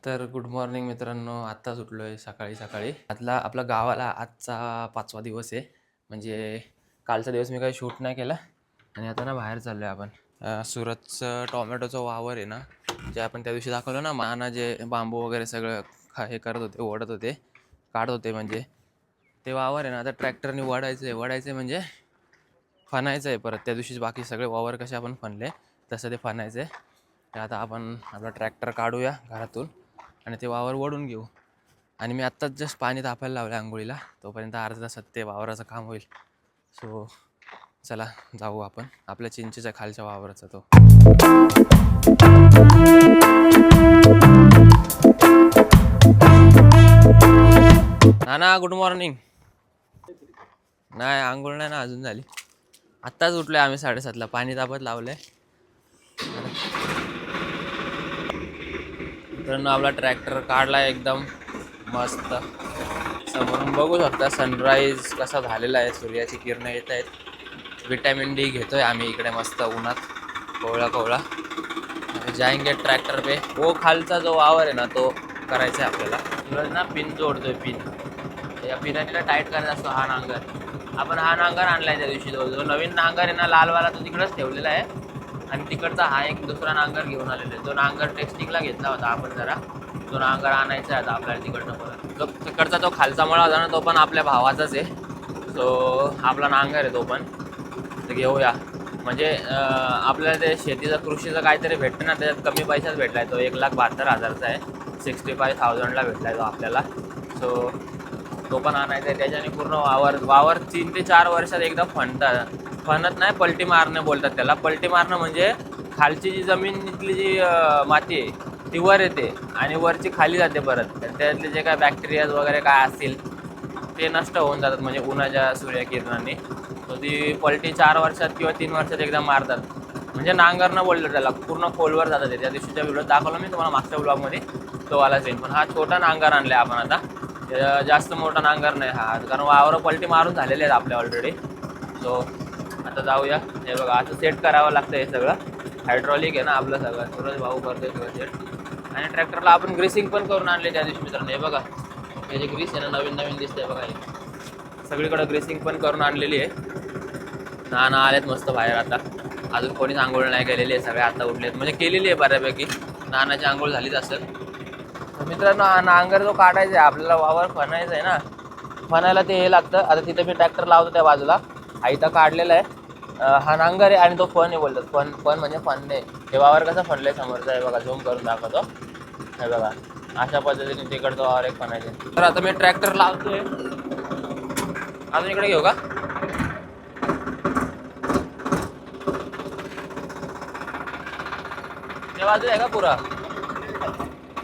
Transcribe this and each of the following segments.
तर good morning मित्रांनो. आत्ताच उठलो आहे सकाळी सकाळी. आपला गावाला आजचा 5वा दिवस आहे. म्हणजे कालचा दिवस मी काही शूट नाही केला आणि आता ना बाहेर चाललो आहे आपण. सुरतचं टोमॅटोचं वावर आहे ना, जे आपण त्या दिवशी दाखवलं ना. माना जे बांबू वगैरे सगळं हे करत होते, ओढत होते, काढत होते. म्हणजे ते वावर आहे ना, आता ट्रॅक्टरने वडायचं म्हणजे फनायचं आहे परत. त्या दिवशीच बाकी सगळे वावर कसे आपण फनले तसं ते फनायचं आहे. तर आता आपण आपला ट्रॅक्टर काढूया घरातून आणि ते वावर ओढून घेऊ. आणि मी आत्ताच जस्ट पाणी तापायला लावलं आंघोळीला, तोपर्यंत अर्धा तासात ते वावराचं काम होईल. सो चला जाऊ आपण आपल्या चिंचेच्या खालच्या वावराचा तो. नाना गुड मॉर्निंग. नाही आंघोळ नाही ना अजून झाली. आत्ताच उठलोय आम्ही 7:30ला. पाणी तापत लावलंय. तर आपला ट्रॅक्टर काढला एकदम मस्त. समोरून बघू शकता सनराईज कसा झालेला आहे. सूर्याची किरणं येत आहेत. विटॅमिन डी घेतोय आम्ही इकडे मस्त उन्हात कोवळा. जाएंगे ट्रॅक्टर पे. वो खालचा जो वावर आहे ना तो करायचा आहे आपल्याला. इकडे ना पिन जोडतोय. या पिनाला टाईट करायचा असतो हा नांगर. आपण हा नांगर आणलाय त्या दिवशी. जो नवीन नांगर आहे ना लालवाला तो तिकडेच ठेवलेला आहे. आणि तिकडचा हा एक दुसरा नांगर घेऊन आलेला आहे. जो नांगर टेस्टिंगला घेतला होता आपण जरा, तो नांगर आणायचा आहे आता आपल्याला तिकडनं परत. जो तिकडचा तो खालचा मळा होता ना तो पण आपल्या भावाचाच आहे. सो आपला नांगर आहे तो पण तर घेऊया. म्हणजे आपल्याला ते शेतीचं कृषीचं काहीतरी भेटतं ना, त्याच्यात कमी पैशात भेटला आहे तो. 1,72,000चा आहे. 65,000ला भेटला आहे तो आपल्याला. सो तो पण आणायचा आहे. त्याच्याने पूर्ण वावर 3 ते 4 वर्षात एकदा फणत नाही, पलटी मारणं बोलतात त्याला. पलटी मारणं म्हणजे खालची जी जमिनीतली जी माती आहे ती वर येते आणि वरची खाली जाते परत. त्यातले जे काय बॅक्टेरियाज वगैरे काय असतील ते नष्ट होऊन जातात म्हणजे उन्हाच्या सूर्यकिरणांनी. तर ती पलटी 4 वर्षात किंवा 3 वर्षात एकदा मारतात. म्हणजे नांगरणं बोलतात त्याला. पूर्ण खोलवर जातात ते. त्या दिवशीच्या व्हिडिओत दाखवलं मी तुम्हाला मागच्या ब्लॉगमध्ये, तो वाला सेम. पण हा छोटा नांगर आणला आपण आता. जास्त मोठा नांगर नाही हा, कारण वावर पलटी मारून झालेले आहेत आपल्या ऑलरेडी. सो आता जाऊया. हे बघा असं सेट करावं लागतं हे सगळं. हायड्रॉलिक आहे ना आपलं सगळं. सूरज भाऊ करतोय सगळं सेट. आणि ट्रॅक्टरला आपण ग्रीसिंग पण करून आणले त्या दिवशी मित्रांनो. हे बघा हे जे ग्रीस आहे ना नवीन दिसतंय बघा. हे सगळीकडे ग्रीसिंग पण करून आणलेली आहे. नाना आलेत मस्त बाहेर आता. अजून कोणीच आंघोळ नाही केलेली आहे. सगळे आता उठलेत म्हणजे केलेली आहे बऱ्यापैकी. नानाची आंघोळ झालीच असेल. मित्रांनो हा नांगर जो काढायचा आहे आपल्याला, वावर फनायचं आहे ना. फनायला ते हे लागतं. आता तिथे मी ट्रॅक्टर लावतो त्या बाजूला. हा इथं काढलेला आहे. हा नांगर आहे आणि तो फन आहे बोलतात. फन म्हणजे फनणे. हे वावर कसं फनलंय समोरचं आहे बघा. झूम करून दाखवतो. हे बघा अशा पद्धतीने तिकडचं वावर एक फनायचं. तर आता मी ट्रॅक्टर लावतोय. अजून इकडे घेऊ का? ते बाजू आहे का पुरा?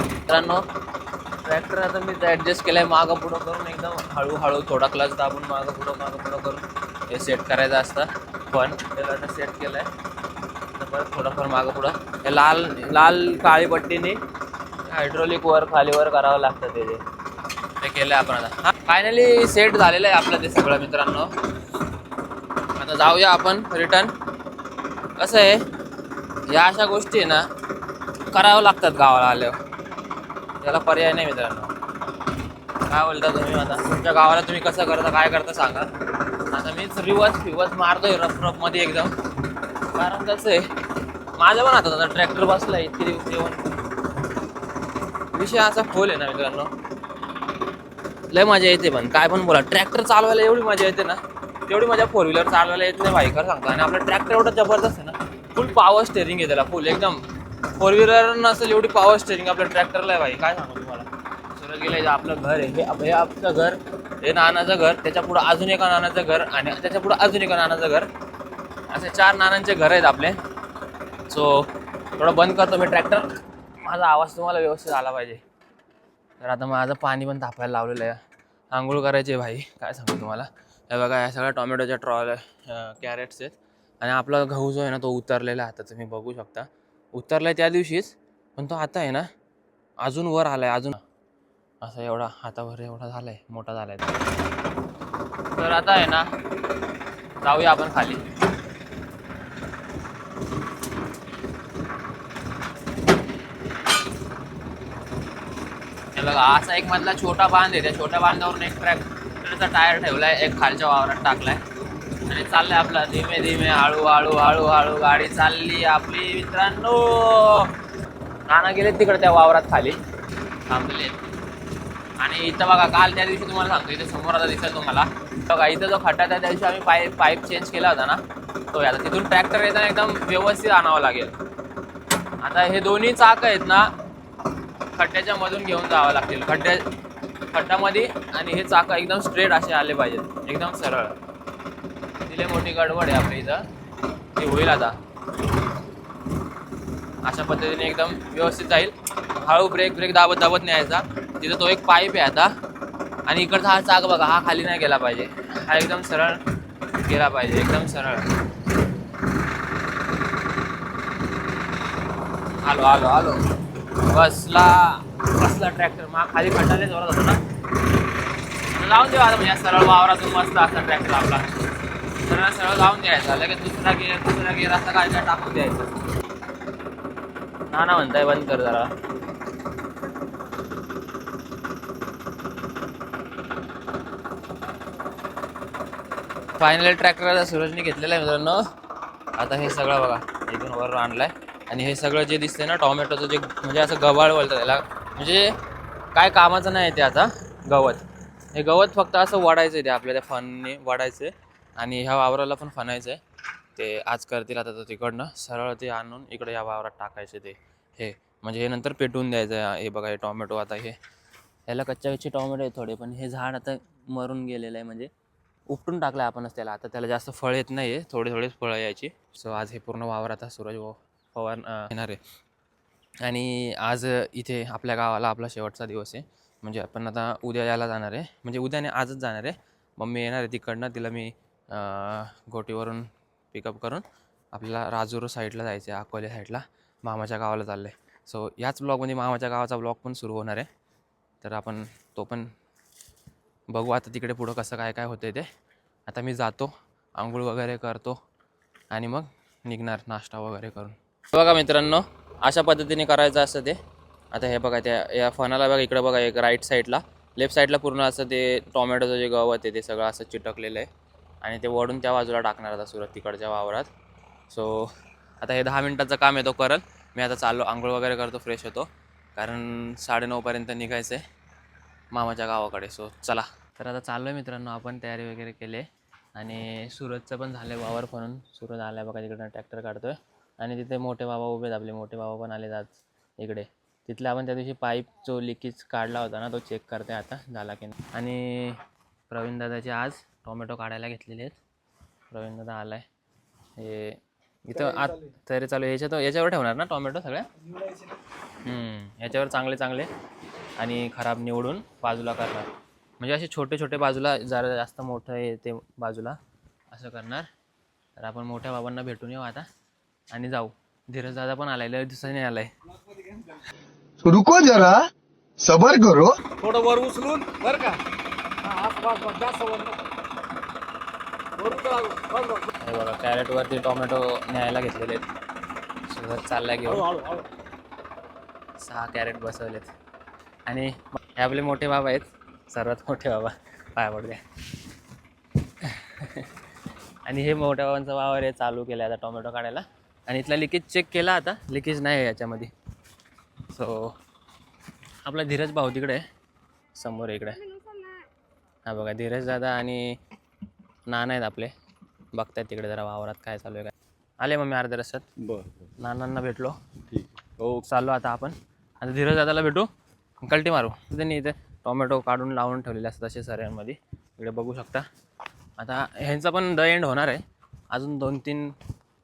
मित्रांनो ट्रॅक्टर आता मी ॲडजस्ट केलं आहे मागं पुढं करून. एकदम हळूहळू थोडा क्लच दाबून मागं पुढं करून हे सेट करायचं असतं. पण त्याला आता सेट केलं आहे. तर परत थोडंफार मागं पुढं हे लाल काळी पट्टीने हायड्रोलिक वर खालीवर करावं लागतं. ते केलं आहे आपण आता. हां फायनली सेट झालेलं आहे आपलं ते सगळं मित्रांनो. आता जाऊया आपण रिटर्न. कसं आहे या अशा गोष्टी आहे ना करावं लागतात गावाला आल्यावर. त्याला पर्याय नाही मित्रांनो. काय बोलता तुम्ही? आता तुमच्या गावाला तुम्ही कसं करता काय करता सांगा. आता मीच रिवर्स मारतोय रफमध्ये एकदम. कारण कसं आहे माझ्या पण हातात आता ट्रॅक्टर बसला आहे. इतके दिवस जेवण. विषय असा खोल आहे ना मित्रांनो. लय मजा येते. पण काय पण बोला, ट्रॅक्टर चालवायला एवढी मजा येते ना तेवढी मजा 4 व्हीलर चालवायला येत नाही भाई. खरं सांगतो. आणि आपला ट्रॅक्टर एवढा जबरदस्त आहे ना. फुल पॉवर स्टेरिंग आहे त्याला. फुल एकदम 4 व्हीलर नसेल एवढी पॉवर स्टेरिंग आपल्या ट्रॅक्टरला आहे भाई. काय सांगू तुम्हाला. सुरत गेलं आपलं घर आहे हे आपलं घर. हे नानाचं घर. त्याच्या पुढं अजून एका नानाचं घर आणि त्याच्या पुढं अजून एका नानाचं घर. असे 4 नानांचे घर आहेत आपले. सो थोडं बंद करतो मी ट्रॅक्टर. माझा आवाज तुम्हाला व्यवस्थित आला पाहिजे. तर आता माझं पाणी पण तापायला लावलेलं आहे. आंघोळ करायची भाई. काय सांगू तुम्हाला. हे बघा या सगळ्या टोमॅटोच्या कॅरेट्स आहेत. आणि आपला गहू जो आहे ना तो उतरलेला आहे. आता तुम्ही बघू शकता. उतरलाय त्या दिवशीच. पण तो आता आहे ना अजून वर आलाय. अजून असं एवढा हातावर एवढा झालाय. मोठा झालाय. तर आता आहे ना जाऊया आपण खाली. हे बघा असा एक मधला छोटा बांध आहे, त्या छोट्या बांधावरून एक ट्रॅक्टरचा टायर ठेवलाय, एक खालच्या वावरात टाकलाय आणि चाललंय आपला धीमे धीमे हळू हळू हळू हळू गाडी चालली आपली मित्रांनो. नाना गेलेत तिकडे त्या वावरात खाली थांबलेले. आणि इथं बघा काल त्या दिवशी तुम्हाला सांगतो, इथे समोर आता दिसेल तुम्हाला बघा, इथं जो खड्डा त्या दिवशी आम्ही पाईप चेंज केला होता ना तो. आता तिथून ट्रॅक्टर येताना एकदम व्यवस्थित आणावं लागेल. आता हे दोन्ही चाक आहेत ना खड्ड्याच्या मधून घेऊन जावं लागतील, खड्ड्यामध्ये, आणि हे चाक एकदम स्ट्रेट असे आले पाहिजेत, एकदम सरळ. तिले मोठी गडबड आहे आपल्या इथं, ती होईल आता. अशा पद्धतीने एकदम व्यवस्थित जाईल. हळू ब्रेक दाबत दाबत न्यायचा. तिथं तो एक पाईप आहे आता, आणि इकडचा हा चाक बघा, हा खाली नाही गेला पाहिजे, हा एकदम सरळ गेला पाहिजे, एकदम सरळ. आलो आलो आलो. बसला ट्रॅक्टर. मग खाली खड्डाले जोरात होतो ना, लावून देऊ आता. म्हणजे सरळ वावरातून मस्त असा ट्रॅक्टर आपला सरळ लावून द्यायचा. लगेच दुसरा गिअर असं काय काय टाकून द्यायचं. नाना म्हणताय बंद कर जरा. फायनली ट्रॅक्टर सूरजने घेतलेलं आहे मित्रांनो. आता हे सगळं बघा इथून वर आणलाय, आणि हे सगळं जे दिसतंय ना टोमॅटोचं, जे म्हणजे असं गव्हाळ बोलतात त्याला, म्हणजे काय कामाचं नाही ते. आता हे गवत फक्त असं वाढायचं आहे, ते आपल्या त्या फनने वाढायचं आहे, आणि ह्या वावराला पण फनायचं आहे. ते आज करतील आता. तर तिकडनं सरळ ते आणून इकडे या वावरात टाकायचे ते. हे म्हणजे हे नंतर पेटवून द्यायचं. हे बघा हे टोमॅटो आता ह्याला कच्चे टोमॅटो आहे थोडे, पण हे झाड आता मरून गेलेलं आहे, म्हणजे उपटून टाकलं आपणच त्याला. आता त्याला जास्त फळ येत नाही आहे, थोडेच फळं यायची. सो आज हे पूर्ण वावर आता सूरज पवार येणार आहे. आणि आज इथे आपल्या गावाला आपला शेवटचा दिवस आहे. म्हणजे आपण आता उद्या यायला जाणार आहे, म्हणजे उद्याने आजच जाणार आहे. मम्मी येणार आहे तिकडनं, तिला मी गोटीवरून पिकअप करून आपल्याला राजूर साईडला जायचं आहे, अकोले साईडला मामाच्या गावाला चाललं आहे. सो याच ब्लॉगमध्ये मामाच्या गावाचा ब्लॉग पण सुरू होणार आहे, तर आपण तो पण बघू आता तिकडे पुढं कसं काय काय होतं ते. आता मी जातो, आंघोळ वगैरे करतो, आणि मग निघणार नाश्ता वगैरे करून. बघा मित्रांनो अशा पद्धतीने करायचं असतं ते. आता हे बघा त्या या फणाला बघा, इकडं बघा एक राईट साईडला, लेफ्ट साईडला पूर्ण असं ते टोमॅटोचं जे गवत आहे ते सगळं असं चिटकलेलं आहे, आणि ते वडून त्या बाजूला टाकणार आता सुरत तिकडच्या वावरात. सो आता हे 10 मिनिटाचं काम आहे, तो करल. मी आता चाललो, आंघोळ वगैरे करतो, फ्रेश होतो, कारण 9:30पर्यंत निघायचं आहे मामाच्या गावाकडे. सो चला. तर आता चाललो आहे मित्रांनो, आपण तयारी वगैरे केली, आणि सूरजचं पण झालं आहे वावर म्हणून. सूरज आला आहे बघा, तिकडनं ट्रॅक्टर काढतो आहे, आणि तिथे मोठे बाबा उभे आहेत आपले. मोठे बाबा पण आले आज इकडे. तिथला आपण त्या दिवशी पाईप जो लिकेज काढला होता ना, तो चेक करते आता झाला की नाही. आणि प्रवीण दादाचे आज टोमॅटो काढायला घेतलेले आहेत. प्रवीण दादा आला आहे. हे इथं आत तयारी चालू आहे. याच्यावर ठेवणार ना टोमॅटो सगळ्या? याच्यावर चांगले आणि खराब निवडून बाजूला करणार. म्हणजे असे छोटे बाजूला, जरा जास्त मोठं आहे ते बाजूला असं करणार. तर आपण मोठ्या बाबांना भेटून येऊ आता आणि जाऊ. धीरज दादा पण आलाय, लय दिवसांनी आलाय. रुको जरा सबर करो. थोडं वर उचलून बर का. जास्त वर हे बघा कॅरेटवरती टोमॅटो न्यायला घेतलेले आहेत. सुरत चालला घेऊन 6 कॅरेट बसवलेत. आणि हे आपले मोठे बाबा आहेत, सर्वात मोठे बाबा, पाया पडू. आणि हे मोठ्या बाबांचा वावर आहे, चालू केला आता टोमॅटो काढायला. आणि इथला लिकेज चेक केला, आता लिकेज नाही आहे याच्यामध्ये. सो आपला धीरज भाऊ तिकडे समोर इकडे. हा बघा धीरज दादा आणि नाना आहेत आपले, बघतायत तिकडे जरा वावरात काय चालू आहे काय. आले मग मी अर्ध्या रस्त्यात. बरं नानांना भेटलो, ठीक. हो चाललो आता आपण. आता धीरज दादाला भेटू, कल्टी मारू. त्यांनी इथे टोमॅटो काढून लावून ठेवलेले असतात तसे सऱ्यांमध्ये, इकडे बघू शकता. आता ह्यांचा पण द एंड होणार आहे. अजून 2-3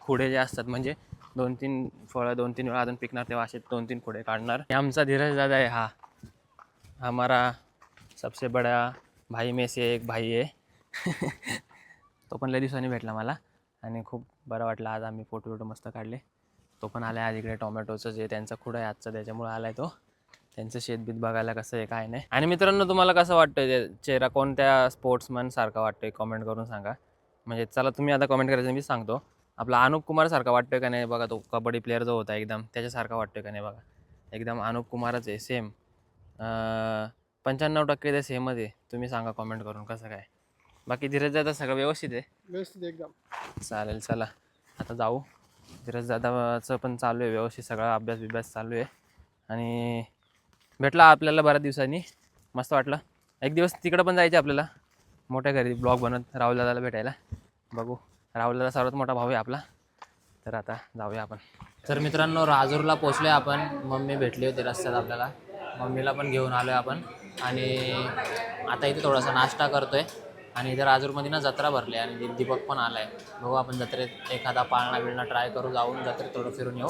खुडे जे असतात, म्हणजे 2-3 फळं 2-3 वेळा अजून पिकणार, तेव्हा असे 2-3 खुडे काढणार. हे आमचा धीरज दादा आहे, हा हमारा सबसे बडा भाई में से एक भाई आहे. तो पण लय दिवसांनी भेटला मला, आणि खूप बरं वाटलं. आज आम्ही फोटो मस्त काढले. तो पण आला आहे आज इकडे. टोमॅटोचं जे त्यांचा खुडा आहे आजचा, त्याच्यामुळे आला आहे तो. त्यांचं शेतबीत बघायला कसं आहे काय नाही. आणि मित्रांनो तुम्हाला कसं वाटतं, चेहरा कोणत्या स्पोर्ट्समन सारखा वाटतोय कमेंट करून सांगा. म्हणजे चला तुम्ही आता कमेंट करायचं, मी सांगतो. आपला अनुप कुमार सारखा वाटतोय का नाही बघा, तो कबड्डी प्लेअर जो होता एकदम त्याच्यासारखा वाटतोय का नाही बघा. एकदम अनुप कुमारच आहे सेम. 95% ते सेमच आहे. तुम्ही सांगा कॉमेंट करून कसं काय. बाकी धीरज दादा सगळं व्यवस्थित आहे. व्यवस्थित एकदम. चालेल चला आता जाऊ. धीरज दादाचं पण चालू आहे व्यवस्थित सगळा अभ्यास चालू आहे. आणि भेटला आपल्याला बऱ्याच दिवसांनी, मस्त वाटलं. एक दिवस तिकडं पण जायचं आपल्याला मोठ्या घरी ब्लॉग बनत राहुल दादाला भेटायला. बघू, राहुल दादा सर्वात मोठा भाऊ आहे आपला. तर आता जाऊया आपण. तर मित्रांनो राजूरला पोचलोय आपण. मम्मी भेटली होती रस्त्यात आपल्याला, मम्मीला पण घेऊन आलो आहे आपण. आणि आता इथे थोडासा नाश्ता करतोय. आणि इथे राजूरमध्ये ना जत्रा भरली आणि दीपक पण आला आहे. बघू आपण जत्रेत एखादा पाळणा बिळणा ट्राय करू, जाऊन जत्रेत थोडं फिरून येऊ.